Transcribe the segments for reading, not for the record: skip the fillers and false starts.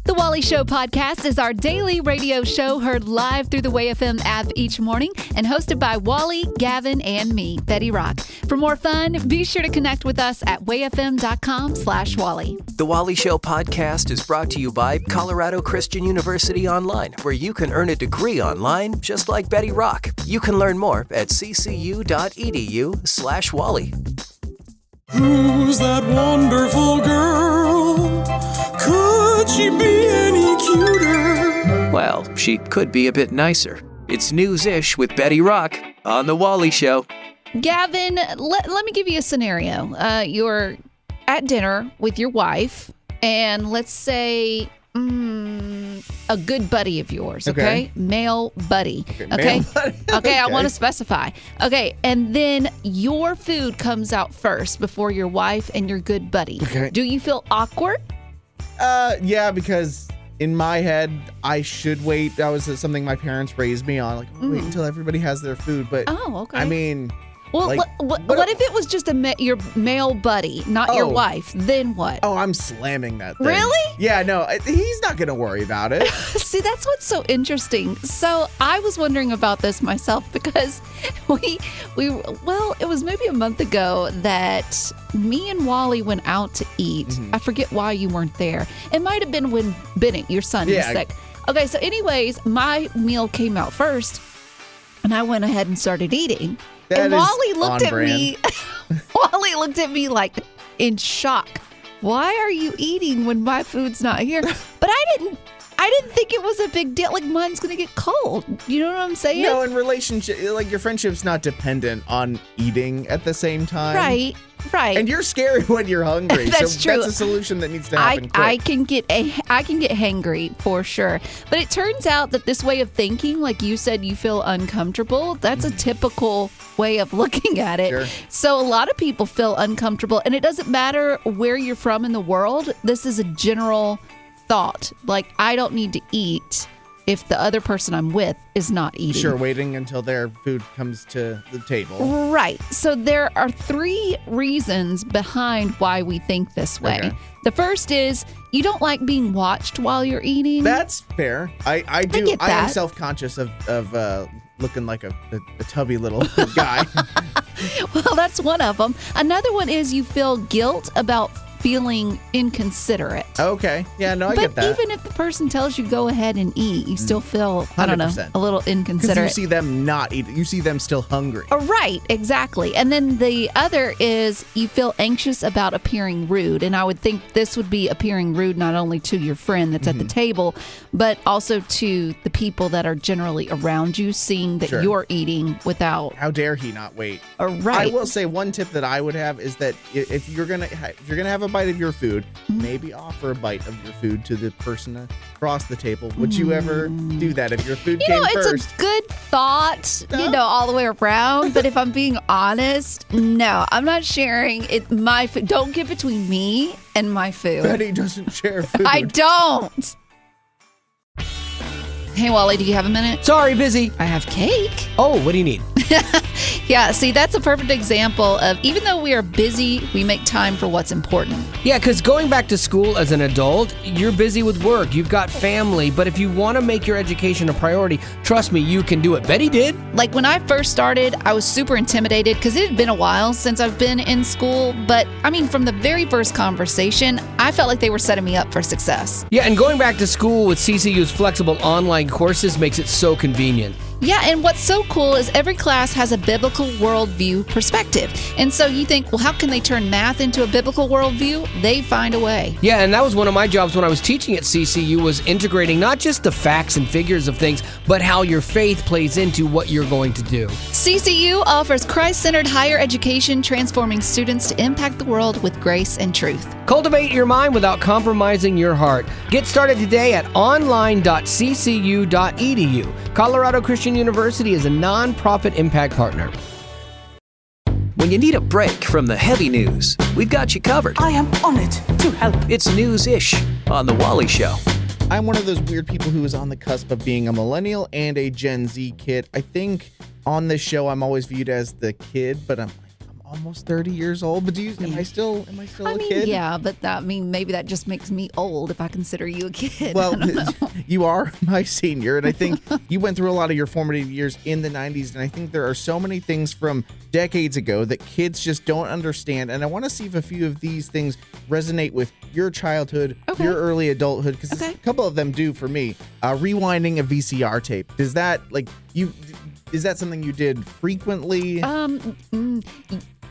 The Wally Show podcast is our daily radio show heard live through the Way FM app each morning and hosted by Wally, Gavin, and me, Betty Rock. For more fun, be sure to connect with us at wayfm.com/Wally. The Wally Show podcast is brought to you by Colorado Christian University Online, where you can earn a degree online just like Betty Rock. You can learn more at ccu.edu/Wally. Who's that wonderful girl? Could she be any cuter? Well, she could be a bit nicer. It's News-ish with Betty Rock on The Wally Show. Gavin, let me give you a scenario. You're at dinner with your wife, and let's say a good buddy of yours, okay? Male buddy, okay? Male buddy. Okay, I want to specify. Okay, and then your food comes out first before your wife and your good buddy. Okay. Do you feel awkward? Yeah, because in my head, I should wait. That was something my parents raised me on. Like, wait until everybody has their food. But, okay. I mean... Well, like, what if it was just your male buddy, not your wife? Then what? Oh, I'm slamming that thing. Really? Yeah, no, he's not going to worry about it. See, that's what's so interesting. So I was wondering about this myself because it was maybe a month ago that me and Wally went out to eat. Mm-hmm. I forget why you weren't there. It might have been when Bennett, your son, was sick. Okay, so anyways, my meal came out first, and I went ahead and started eating. And Wally looked at me. Wally looked at me like in shock. Why are you eating when my food's not here? But I didn't think it was a big deal. Like, mine's gonna get cold. You know what I'm saying? No, in relationship, like your friendship's not dependent on eating at the same time. Right. And you're scary when you're hungry. That's true. That's a solution that needs to happen quick. I can get hangry for sure. But it turns out that this way of thinking, like you said, you feel uncomfortable. That's a typical way of looking at it. Sure. So a lot of people feel uncomfortable, and it doesn't matter where you're from in the world. This is a general thought. Like, I don't need to eat if the other person I'm with is not eating. Sure, waiting until their food comes to the table. Right. So there are 3 reasons behind why we think this way. Okay. The first is you don't like being watched while you're eating. That's fair. I do. get I am that. self-conscious of looking like a tubby little guy. Well, that's one of them. Another one is you feel guilt about feeling inconsiderate. Okay. Yeah, no, I get that. But even if the person tells you go ahead and eat, you still feel, 100%. I don't know, a little inconsiderate. Because you see them not eat. You see them still hungry. Right, exactly. And then the other is you feel anxious about appearing rude. And I would think this would be appearing rude not only to your friend that's at the table, but also to the people that are generally around you, seeing that you're eating without. How dare he not wait? Right. I will say one tip that I would have is that if you're gonna have a bite of your food, maybe offer a bite of your food to the person across the table. Would you ever do that if your food came first? It's a good thought, all the way around. But if I'm being honest, no, I'm not sharing my food. Don't get between me and my food. Betty doesn't share food. I don't. Hey, Wally, do you have a minute? Sorry, busy. I have cake. Oh, what do you need? Yeah, see, that's a perfect example of even though we are busy, we make time for what's important. Yeah, because going back to school as an adult, you're busy with work, you've got family, but if you want to make your education a priority, trust me, you can do it. Betty did. Like when I first started, I was super intimidated because it had been a while since I've been in school. But I mean, from the very first conversation, I felt like they were setting me up for success. Yeah, and going back to school with CCU's flexible online courses makes it so convenient. Yeah, and what's so cool is every class has a biblical worldview perspective. And so you think, well, how can they turn math into a biblical worldview? They find a way. Yeah, and that was one of my jobs when I was teaching at CCU, was integrating not just the facts and figures of things, but how your faith plays into what you're going to do. CCU offers Christ-centered higher education, transforming students to impact the world with grace and truth. Cultivate your mind without compromising your heart. Get started today at online.ccu.edu. Colorado Christian University is a non-profit impact partner. When you need a break from the heavy news, we've got you covered. I am on it to help. It's News-ish on The Wally Show. I'm one of those weird people who is on the cusp of being a millennial and a Gen Z kid. I think on this show I'm always viewed as the kid, but I'm almost 30 years old. But am I still a kid? Yeah, but maybe that just makes me old if I consider you a kid. Well, you are my senior, and I think you went through a lot of your formative years in the 90s, and I think there are so many things from decades ago that kids just don't understand, and I want to see if a few of these things resonate with your childhood, your early adulthood, because a couple of them do for me. Rewinding a VCR tape. Is that something you did frequently?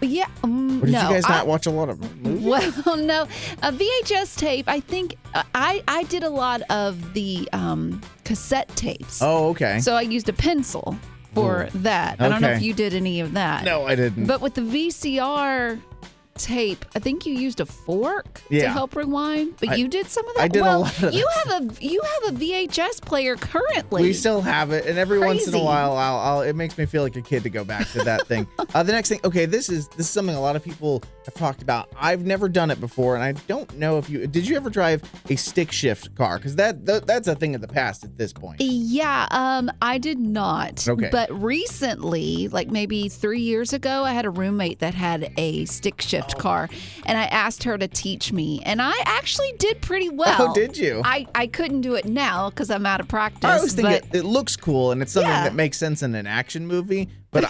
Yeah. Or did you guys not watch a lot of movies? Well, no. A VHS tape, I think I did a lot of the cassette tapes. Oh, okay. So I used a pencil for that. I don't know if you did any of that. No, I didn't. But with the VCR tape, I think you used a fork to help rewind, but you did some of that. I did a lot of that. You have a VHS player currently. We still have it, and every once in a while, it makes me feel like a kid to go back to that thing. The next thing, this is something a lot of people have talked about. I've never done it before, and I don't know if did you ever drive a stick shift car? Because that's a thing of the past at this point. Yeah, I did not. Okay. But recently, like maybe 3 years ago, I had a roommate that had a stick shift car, and I asked her to teach me, and I actually did pretty well. Oh, did you? I couldn't do it now because I'm out of practice. I always think it looks cool, and it's something that makes sense in an action movie, but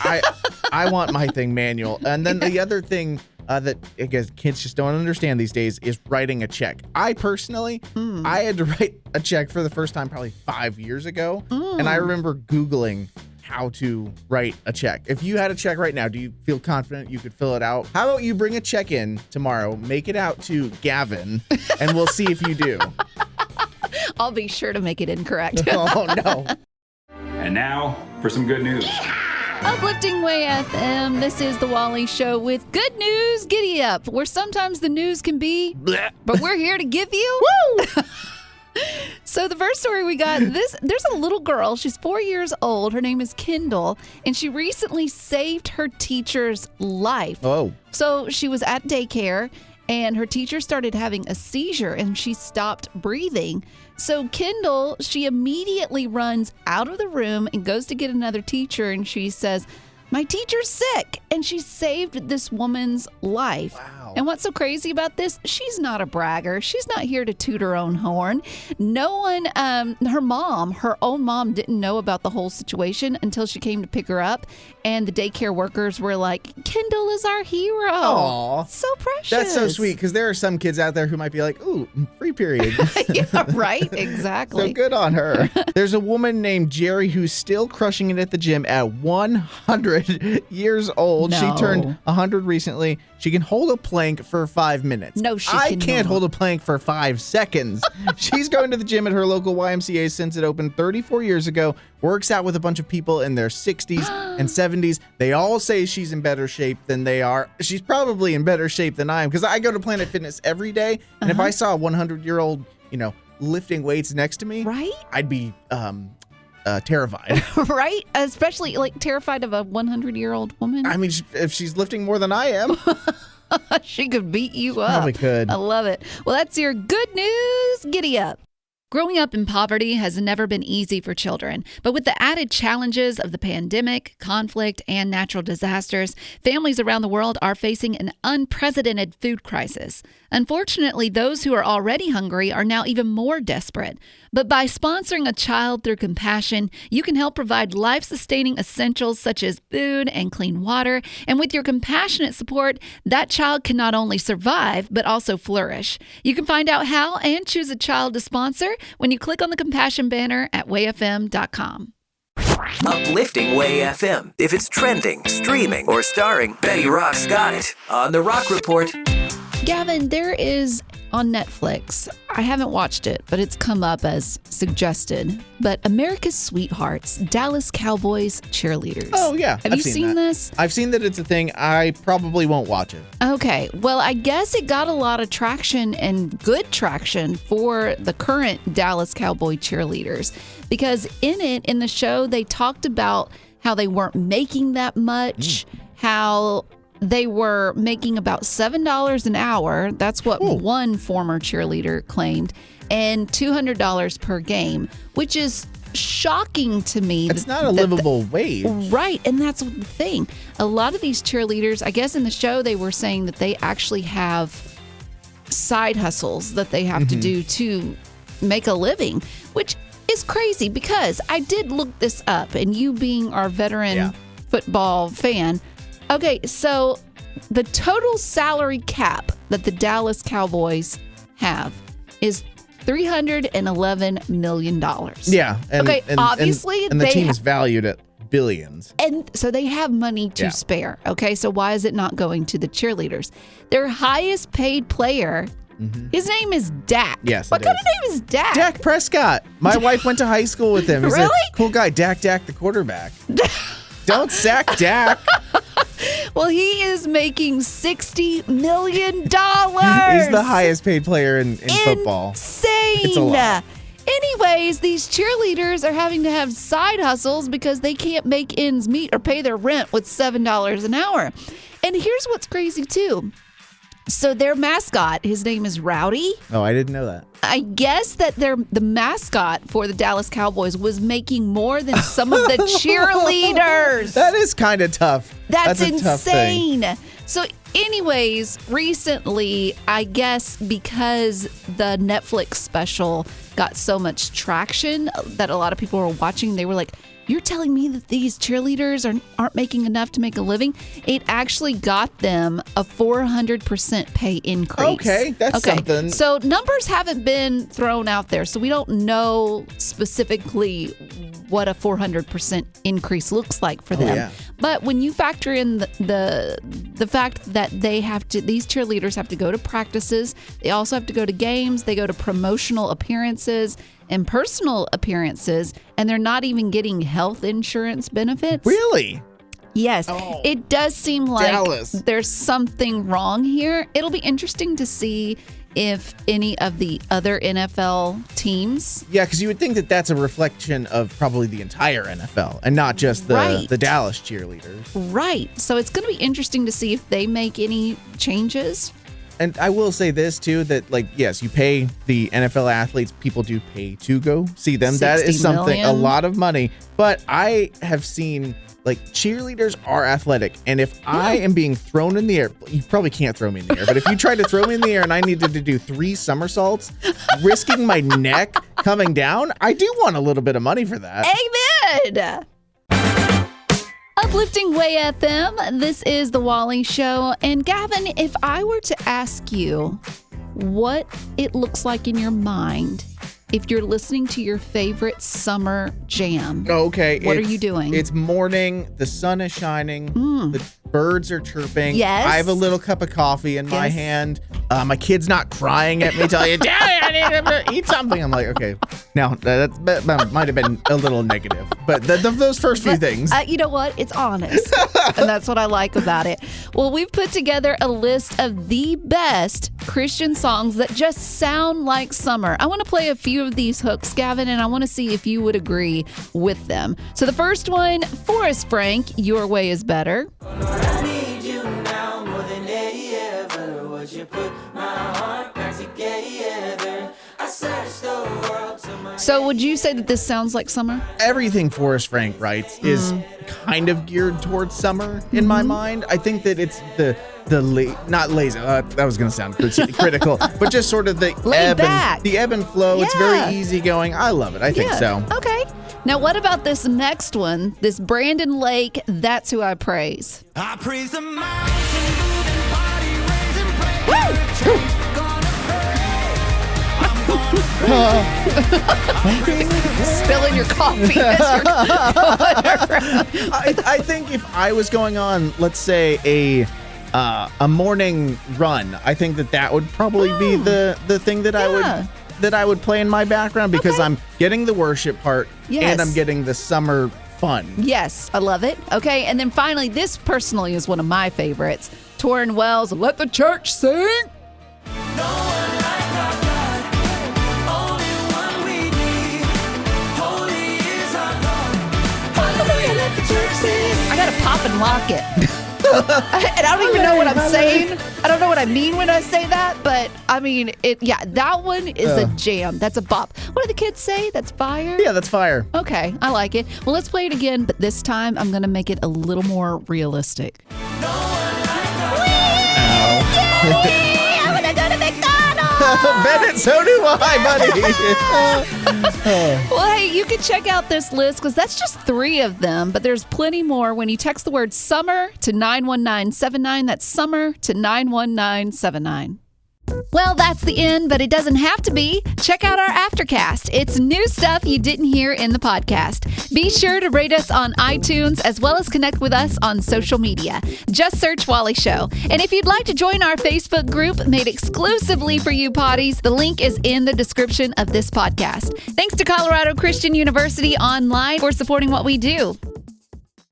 I want my thing manual. And then the other thing that I guess kids just don't understand these days is writing a check. I personally, I had to write a check for the first time probably 5 years ago, and I remember Googling how to write a check. If you had a check right now, do you feel confident you could fill it out? How about you bring a check in tomorrow, make it out to Gavin, and we'll see if you do. I'll be sure to make it incorrect. Oh, no. And now for some good news. Uplifting Way FM, this is the Wally Show with good news, giddy up, where sometimes the news can be, but we're here to give you. Woo! So the first story we got, there's a little girl, she's 4 years old, her name is Kendall, and she recently saved her teacher's life. Oh. So she was at daycare, and her teacher started having a seizure, and she stopped breathing. So Kendall, she immediately runs out of the room and goes to get another teacher, and she says, "My teacher's sick," and she saved this woman's life. Wow. And what's so crazy about this? She's not a bragger. She's not here to toot her own horn. No one, her own mom didn't know about the whole situation until she came to pick her up. And the daycare workers were like, "Kendall is our hero." Aw. So precious. That's so sweet, because there are some kids out there who might be like, "Ooh, free period." Yeah, right? Exactly. So good on her. There's a woman named Jerry who's still crushing it at the gym at 100 years old. No. She turned 100 recently. She can hold a plank for 5 minutes. No, she I cannot. can't hold a plank for 5 seconds. She's going to the gym at her local YMCA since it opened 34 years ago. Works out with a bunch of people in their 60s and 70s. They all say she's in better shape than they are. She's probably in better shape than I am, because I go to Planet Fitness every day, and if I saw a 100-year-old, lifting weights next to me, Right? I'd be terrified. Right? Especially terrified of a 100-year-old woman. I mean, if she's lifting more than I am, She could beat you up. probably could. I love it. Well, that's your good news. Giddy up. Growing up in poverty has never been easy for children, but with the added challenges of the pandemic, conflict, and natural disasters, families around the world are facing an unprecedented food crisis. Unfortunately, those who are already hungry are now even more desperate. But by sponsoring a child through compassion, you can help provide life-sustaining essentials such as food and clean water. And with your compassionate support, that child can not only survive, but also flourish. You can find out how and choose a child to sponsor when you click on the compassion banner at wayfm.com. Uplifting Way FM. If it's trending, streaming, or starring, Betty Rock's got it on The Rock Report. Gavin, there is on Netflix, I haven't watched it, but it's come up as suggested, but America's Sweethearts, Dallas Cowboys Cheerleaders. Oh, yeah. Have you seen this? I've seen that it's a thing. I probably won't watch it. Okay. Well, I guess it got a lot of traction and good traction for the current Dallas Cowboy Cheerleaders, because in the show, they talked about how they weren't making that much, how they were making about $7 an hour. That's what one former cheerleader claimed, and $200 per game, which is shocking to me. It's not a livable wage. Right. And that's the thing. A lot of these cheerleaders, I guess in the show, they were saying that they actually have side hustles that they have to do to make a living, which is crazy because I did look this up, and you being our veteran football fan. Okay, so the total salary cap that the Dallas Cowboys have is $311 million. Yeah. Okay, obviously and the team is valued at billions. And so they have money to spare. Okay, so why is it not going to the cheerleaders? Their highest paid player, his name is Dak. Yes, what kind of name is Dak? Dak Prescott. My wife went to high school with him. He's Really? a cool guy. Dak, the quarterback. Don't sack Dak. Well, he is making $60 million. He's the highest paid player in football. Insane. It's a lot. Anyways, these cheerleaders are having to have side hustles because they can't make ends meet or pay their rent with $7 an hour. And here's what's crazy, too. So their mascot, his name is Rowdy. Oh, I didn't know that. I guess that the mascot for the Dallas Cowboys was making more than some of the cheerleaders. That is kind of tough. That's a tough thing. insane. So anyways, recently, I guess because the Netflix special got so much traction that a lot of people were watching, they were like, you're telling me that these cheerleaders aren't making enough to make a living? It actually got them a 400% pay increase. Okay, that's something. So numbers haven't been thrown out there, so we don't know specifically what a 400% increase looks like for them. Yeah. But when you factor in the fact that these cheerleaders have to go to practices, they also have to go to games, they go to promotional appearances and personal appearances, and they're not even getting health insurance benefits. Really? Yes. Oh. It does seem like Dallas. There's something wrong here. It'll be interesting to see if any of the other NFL teams. Yeah, because you would think that that's a reflection of probably the entire NFL and not just the Dallas cheerleaders. Right. So it's going to be interesting to see if they make any changes. And I will say this too, that like, yes, you pay the NFL athletes, people do pay to go see them. That is something, a lot of money. But I have seen like cheerleaders are athletic. And if I am being thrown in the air, you probably can't throw me in the air, but if you try to throw me in the air and I needed to do 3 somersaults, risking my neck coming down, I do want a little bit of money for that. Amen. Uplifting Way FM, this is The Wally Show. And Gavin, if I were to ask you what it looks like in your mind if you're listening to your favorite summer jam. Okay. What are you doing? It's morning, the sun is shining, the birds are chirping. Yes. I have a little cup of coffee in my hand. My kid's not crying at me telling you, Daddy, I need to eat something. I'm like, okay. Now, that might have been a little negative. But those first few things. You know what? It's honest. And that's what I like about it. Well, we've put together a list of the best Christian songs that just sound like summer. I want to play a few of these hooks, Gavin, and I want to see if you would agree with them. So the first one, Forrest Frank, Your Way is Better. I need you now more than ever. Would you put my heart back together? I searched the world to my... So would you say that this sounds like summer? Everything Forrest Frank writes is kind of geared towards summer in my mind. I think that it's not lazy. That was going to sound critical, but just sort of the ebb and flow. Yeah. It's very easygoing. I love it. I think so. Okay. Now, what about this next one? This Brandon Lake, That's Who I Praise. I praise the mountain, moving body, raising praise. Woo! Spilling your coffee as you're going around. I think if I was going on, let's say a morning run, I think that would probably be the thing that I would play in my background because I'm getting the worship part and I'm getting the summer fun. Yes, I love it. Okay, and then finally, this personally is one of my favorites. Torrin Wells, Let the Church Sing. I gotta pop and lock it. And I don't even know what I'm saying. I don't know what I mean when I say that, but I mean, that one is a jam. That's a bop. What do the kids say? That's fire? Yeah, that's fire. Okay, I like it. Well, let's play it again, but this time I'm going to make it a little more realistic. I'm going to go to McDonald's. Bennett, so do I, buddy. Well, hey, you can check out this list because that's just 3 of them, but there's plenty more when you text the word summer to 91979. That's summer to 91979. Well, that's the end, but it doesn't have to be. Check out our Aftercast. It's new stuff you didn't hear in the podcast. Be sure to rate us on iTunes as well as connect with us on social media. Just search Wally Show. And if you'd like to join our Facebook group made exclusively for you potties, the link is in the description of this podcast. Thanks to Colorado Christian University Online for supporting what we do.